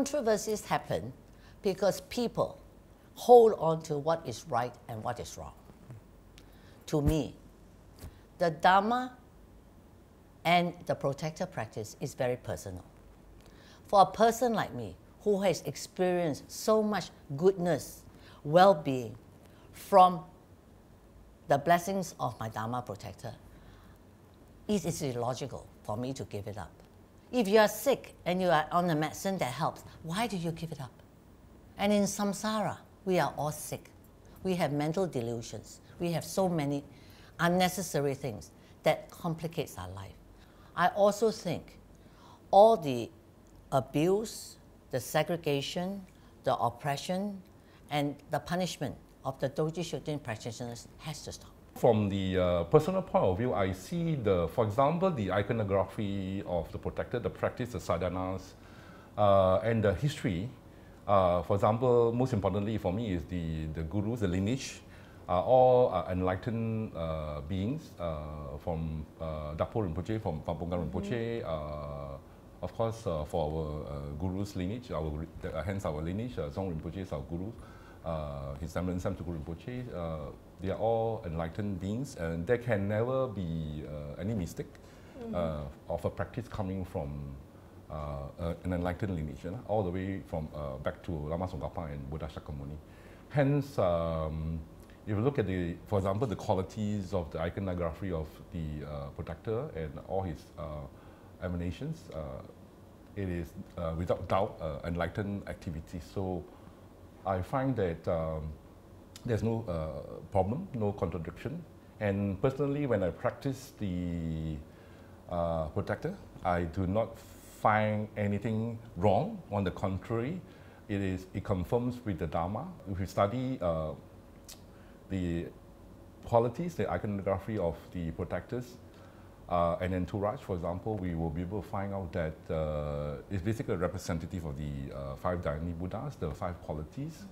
controversies happen because people hold on to what is right and what is wrong. To me, the Dharma and the protector practice is very personal. For a person like me, who has experienced so much goodness, well-being from the blessings of my Dharma protector, it is illogical for me to give it up. If you are sick and you are on a medicine that helps, why do you give it up? And in samsara, we are all sick. We have mental delusions. We have so many unnecessary things that complicates our life. I also think all the abuse, the segregation, the oppression, and the punishment of the Dorje Shugden practitioners has to stop. From the personal point of view, I see for example, the iconography of the protector, the practice, the sadhanas, and the history. For example, most importantly for me is the gurus, the lineage, all enlightened beings from Dapo Rinpoche, from Pampungan Rinpoche, of course for our guru's lineage, hence our lineage, Zong Rinpoche is our guru, His Eminence Tsem Rinpoche, they are all enlightened beings, and there can never be any mistake of a practice coming from an enlightened lineage, all the way from back to Lama Tsongkhapa and Buddha Shakyamuni. Hence, if you look at for example, the qualities of the iconography of the protector and all his emanations, it is without doubt enlightened activity. So I find that there's no problem, no contradiction. And personally, when I practice the protector, I do not find anything wrong. On the contrary, it confirms with the Dharma. If you study the qualities, the iconography of the protectors and entourage, for example, we will be able to find out that it's basically a representative of the 5 Dhyani Buddhas, the 5 qualities.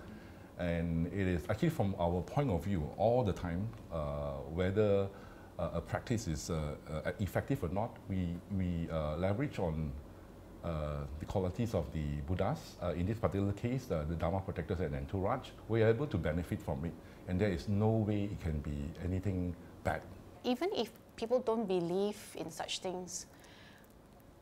And it is actually from our point of view all the time, whether a practice is effective or not, we leverage on the qualities of the Buddhas. In this particular case, the Dharma protectors and entourage, we are able to benefit from it. And there is no way it can be anything bad. Even if people don't believe in such things,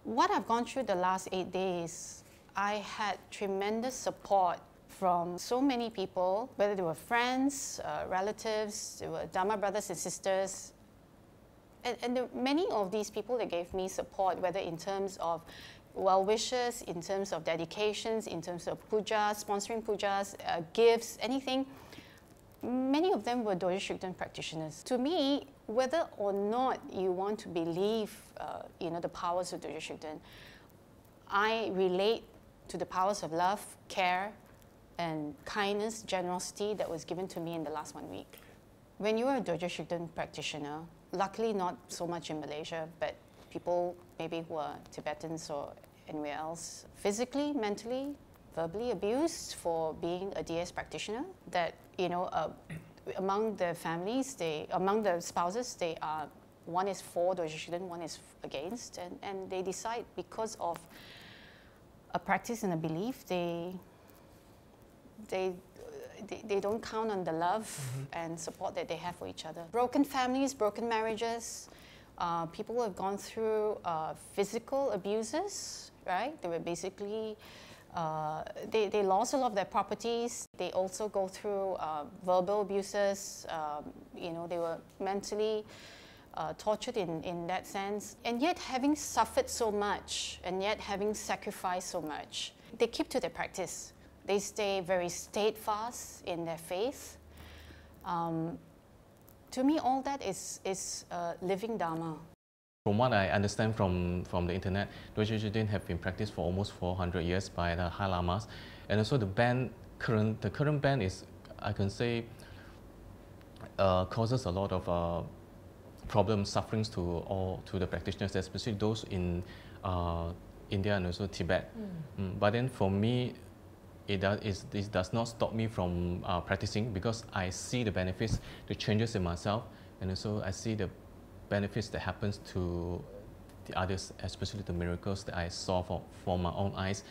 what I've gone through the last 8 days, I had tremendous support from so many people, whether they were friends, relatives, they were Dharma brothers and sisters. And many of these people that gave me support, whether in terms of well wishes, in terms of dedications, in terms of pujas, sponsoring pujas, gifts, anything, many of them were Dorje Shugden practitioners. To me, whether or not you want to believe the powers of Dorje Shugden, I relate to the powers of love, care, and kindness, generosity that was given to me in the last 1 week. When you are a Dorje Shugden practitioner, luckily not so much in Malaysia, but people maybe who are Tibetans or anywhere else, physically, mentally, verbally abused for being a DS practitioner, that, among the families, among the spouses, they are, one is for Dorje Shugden, one is against, and they decide because of a practice and a belief, they don't count on the love and support that they have for each other. Broken families, broken marriages, people who have gone through physical abuses, right? They were basically, they lost a lot of their properties. They also go through verbal abuses. They were mentally tortured in that sense. And yet having suffered so much, and yet having sacrificed so much, they keep to their practice. They stay very steadfast in their faith. To me, all that is living Dharma. From what I understand from the internet, Dorje Shugden have been practiced for almost 400 years by the High Lamas. And also the current ban is, I can say, causes a lot of problems, sufferings to the practitioners, especially those in India and also Tibet. But then for me, this does not stop me from practicing, because I see the benefits, the changes in myself, and also I see the benefits that happens to the others, especially the miracles that I saw for my own eyes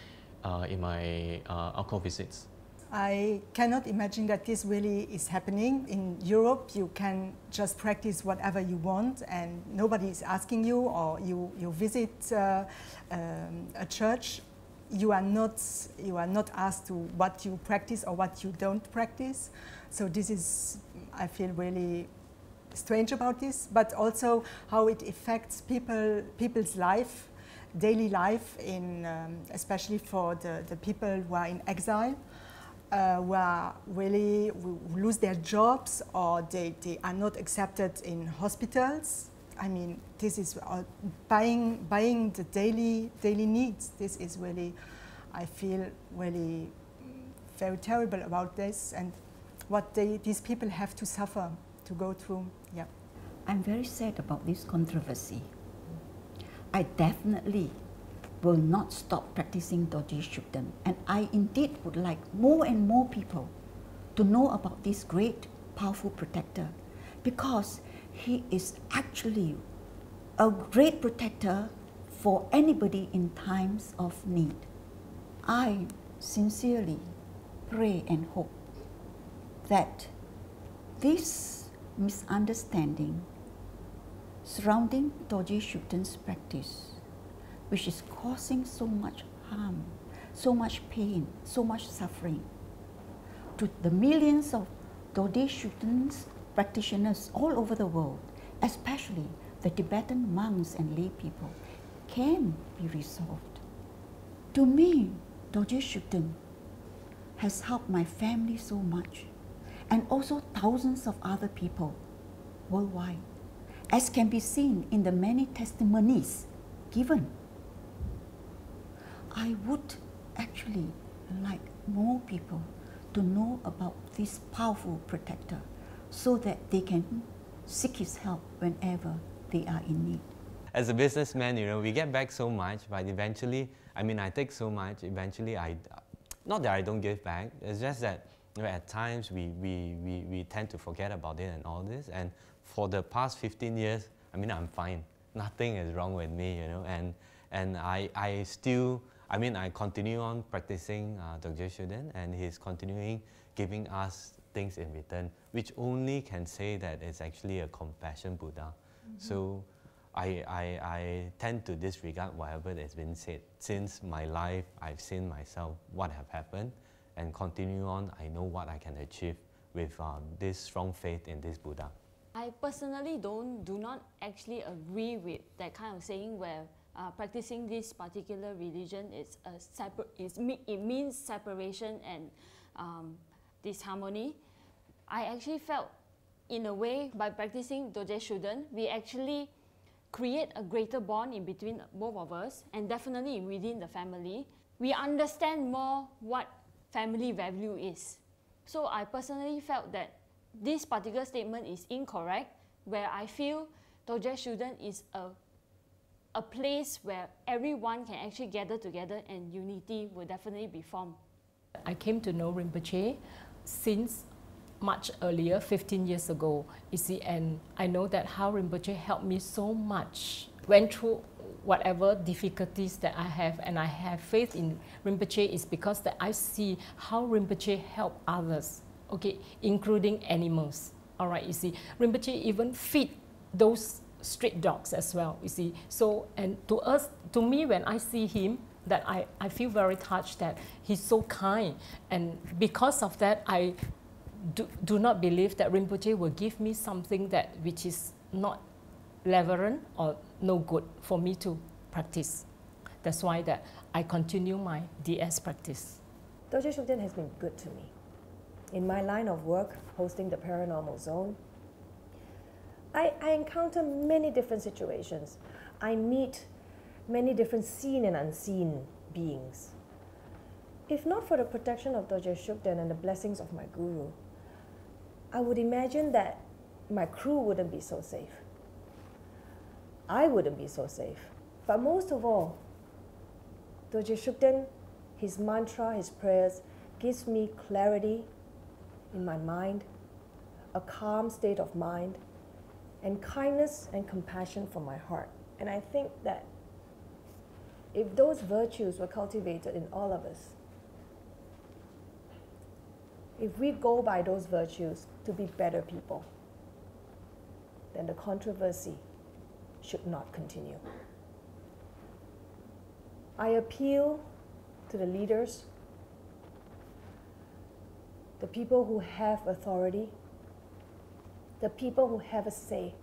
in my alcohol visits. I cannot imagine that this really is happening. In Europe, you can just practice whatever you want and nobody is asking you, or you visit a church, you are not asked to what you practice or what you don't practice. So this is, I feel really strange about this, but also how it affects people's life, daily life, in, especially for the people who are in exile. Who are really who lose their jobs, or they are not accepted in hospitals. I mean, this is buying the daily needs. This is really, I feel really very terrible about this, and what these people have to suffer, to go through. Yeah, I'm very sad about this controversy. I definitely will not stop practicing Dorje Shugden, and I indeed would like more and more people to know about this great, powerful protector, because he is actually a great protector for anybody in times of need. I sincerely pray and hope that this misunderstanding surrounding Dorje Shugden's practice, which is causing so much harm, so much pain, so much suffering to the millions of Dorje Shugden's practitioners all over the world, especially the Tibetan monks and lay people, can be resolved. To me, Dorje Shugden has helped my family so much, and also thousands of other people worldwide, as can be seen in the many testimonies given. I would actually like more people to know about this powerful protector, so that they can seek his help whenever they are in need. As a businessman, you know, we get back so much, but eventually, I mean, I take so much, eventually not that I don't give back, it's just that, you know, at times we tend to forget about it and all this, and for the past 15 years, I mean, I'm fine. Nothing is wrong with me, you know, and I still, I mean, I continue on practicing Dorje Shugden, and he's continuing giving us things in return, which only can say that it's actually a compassion Buddha. So I tend to disregard whatever has been said. Since my life, I've seen myself what have happened, and continue on, I know what I can achieve with this strong faith in this Buddha. I personally do not actually agree with that kind of saying where practicing this particular religion is it means separation and disharmony. I actually felt, in a way, by practicing Dorje Shugden, we actually create a greater bond in between both of us, and definitely within the family. We understand more what family value is. So I personally felt that this particular statement is incorrect, where I feel Dorje Shugden is a place where everyone can actually gather together and unity will definitely be formed. I came to know Rinpoche since much earlier, 15 years ago, you see, and I know that how Rinpoche helped me so much, went through whatever difficulties that I have, and I have faith in Rinpoche is because that I see how Rinpoche helped others, okay, including animals. All right, you see, Rinpoche even feed those street dogs as well, you see. So, and to me, when I see him, that I feel very touched that he's so kind, and because of that, I do not believe that Rinpoche will give me something that which is not relevant or no good for me to practice. That's why that I continue my DS practice. Dorje Shugden has been good to me. In my line of work, hosting the paranormal zone, I encounter many different situations. I meet many different seen and unseen beings. If not for the protection of Dorje Shugden and the blessings of my guru, I would imagine that my crew wouldn't be so safe. I wouldn't be so safe. But most of all, Dorje Shugden, his mantra, his prayers, gives me clarity in my mind, a calm state of mind, and kindness and compassion from my heart. And I think that if those virtues were cultivated in all of us, if we go by those virtues to be better people, then the controversy should not continue. I appeal to the leaders, the people who have authority, the people who have a say.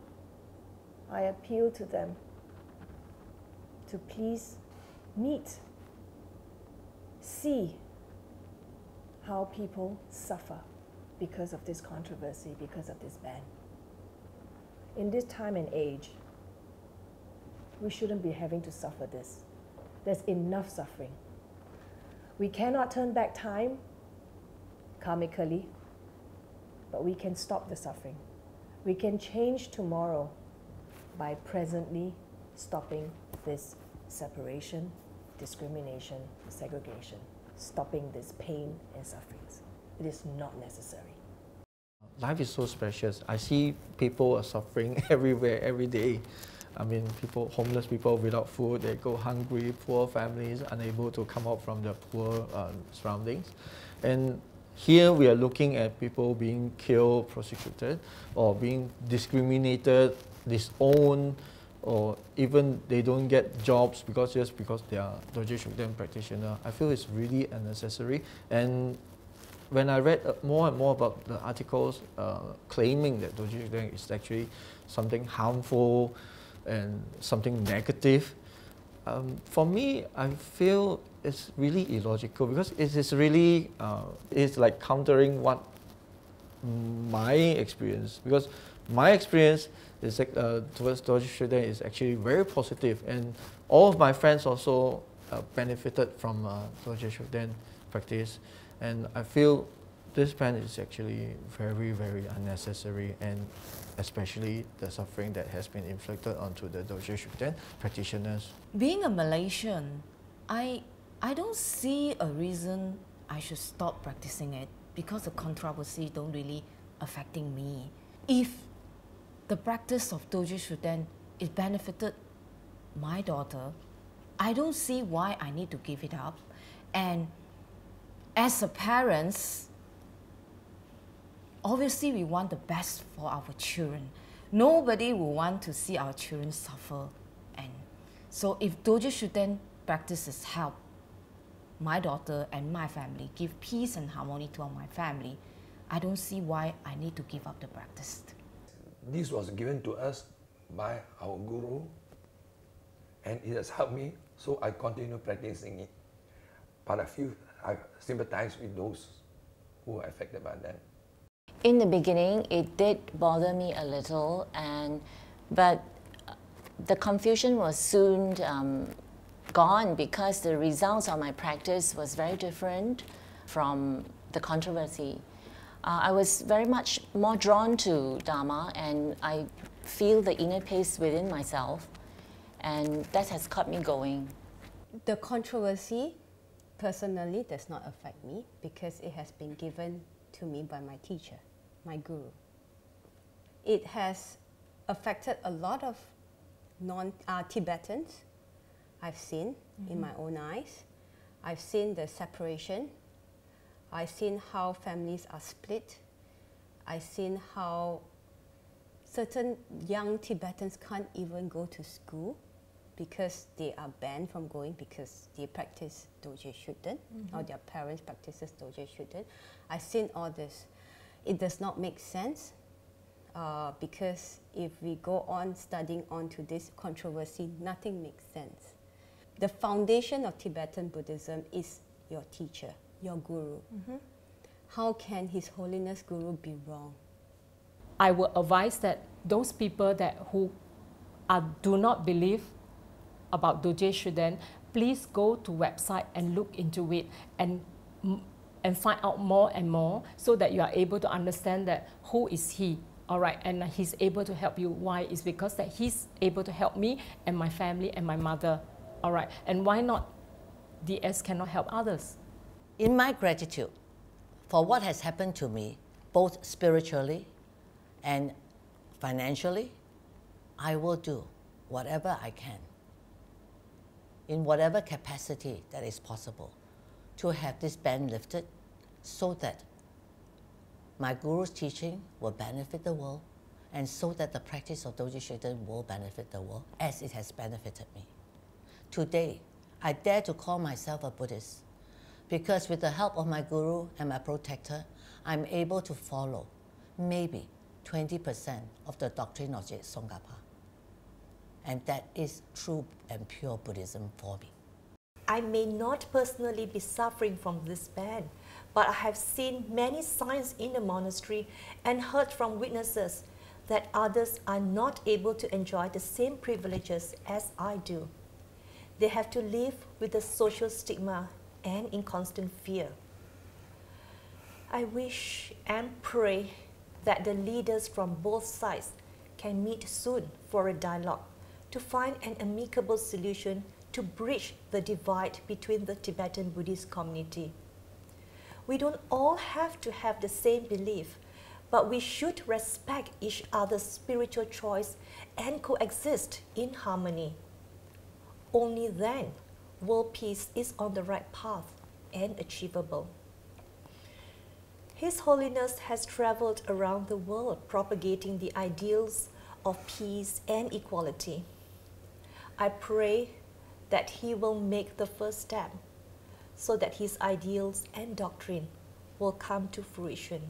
I appeal to them to please meet, see how people suffer because of this controversy, because of this ban. In this time and age, we shouldn't be having to suffer this. There's enough suffering. We cannot turn back time karmically, but we can stop the suffering. We can change tomorrow by presently stopping this separation, discrimination, segregation, stopping this pain and sufferings. It is not necessary. Life is so precious. I see people are suffering everywhere, every day. I mean, homeless people without food, they go hungry, poor families unable to come out from their poor surroundings. And here we are looking at people being killed, prosecuted, or being discriminated, disowned, or even they don't get jobs just because they are Dorje Shugden practitioner. I feel it's really unnecessary. And when I read more and more about the articles claiming that Dorje Shugden is actually something harmful and something negative, for me, I feel it's really illogical, because it is really, it's like countering what my experience, because my experience is towards Dorje Shugden is actually very positive, and all of my friends also benefited from Dorje Shugden practice, and I feel this ban is actually very, very unnecessary, and especially the suffering that has been inflicted onto the Dorje Shugden practitioners. Being a Malaysian, I don't see a reason I should stop practicing it, because the controversy don't really affecting me. If the practice of Dorje Shugden is benefited my daughter, I don't see why I need to give it up. And as a parents, obviously we want the best for our children. Nobody will want to see our children suffer. And so if Dorje Shugden practices help my daughter and my family, give peace and harmony to my family, I don't see why I need to give up the practice. This was given to us by our guru, and it has helped me, so I continue practicing it. But I sympathize with those who are affected by that. In the beginning, it did bother me a little, but the confusion was soon gone, because the results of my practice was very different from the controversy. I was very much more drawn to Dharma, and I feel the inner peace within myself, and that has kept me going. The controversy personally does not affect me, because it has been given to me by my teacher, my guru. It has affected a lot of Tibetans. I've seen in my own eyes. I've seen the separation. I've seen how families are split. I've seen how certain young Tibetans can't even go to school because they are banned from going because they practice Dorje Shugden, or their parents practices Dorje Shugden. I've seen all this. It does not make sense, because if we go on studying onto this controversy, nothing makes sense. The foundation of Tibetan Buddhism is your teacher, your guru. How can His Holiness Guru be wrong? I would advise that those people who do not believe about Dorje Shugden, please go to website and look into it and find out more and more, so that you are able to understand that who is he, all right, and he's able to help you. Why? It's because that he's able to help me and my family and my mother, all right, and why not DS cannot help others? In my gratitude for what has happened to me, both spiritually and financially, I will do whatever I can in whatever capacity that is possible to have this ban lifted so that my Guru's teaching will benefit the world and so that the practice of Dorje Shugden will benefit the world as it has benefited me. Today, I dare to call myself a Buddhist because with the help of my Guru and my protector, I'm able to follow maybe 20% of the doctrine of Tsongkhapa. And that is true and pure Buddhism for me. I may not personally be suffering from this ban, but I have seen many signs in the monastery and heard from witnesses that others are not able to enjoy the same privileges as I do. They have to live with the social stigma and in constant fear. I wish and pray that the leaders from both sides can meet soon for a dialogue to find an amicable solution to bridge the divide between the Tibetan Buddhist community. We don't all have to have the same belief, but we should respect each other's spiritual choice and coexist in harmony. Only then world peace is on the right path and achievable. His Holiness has traveled around the world propagating the ideals of peace and equality. I pray that he will make the first step so that his ideals and doctrine will come to fruition.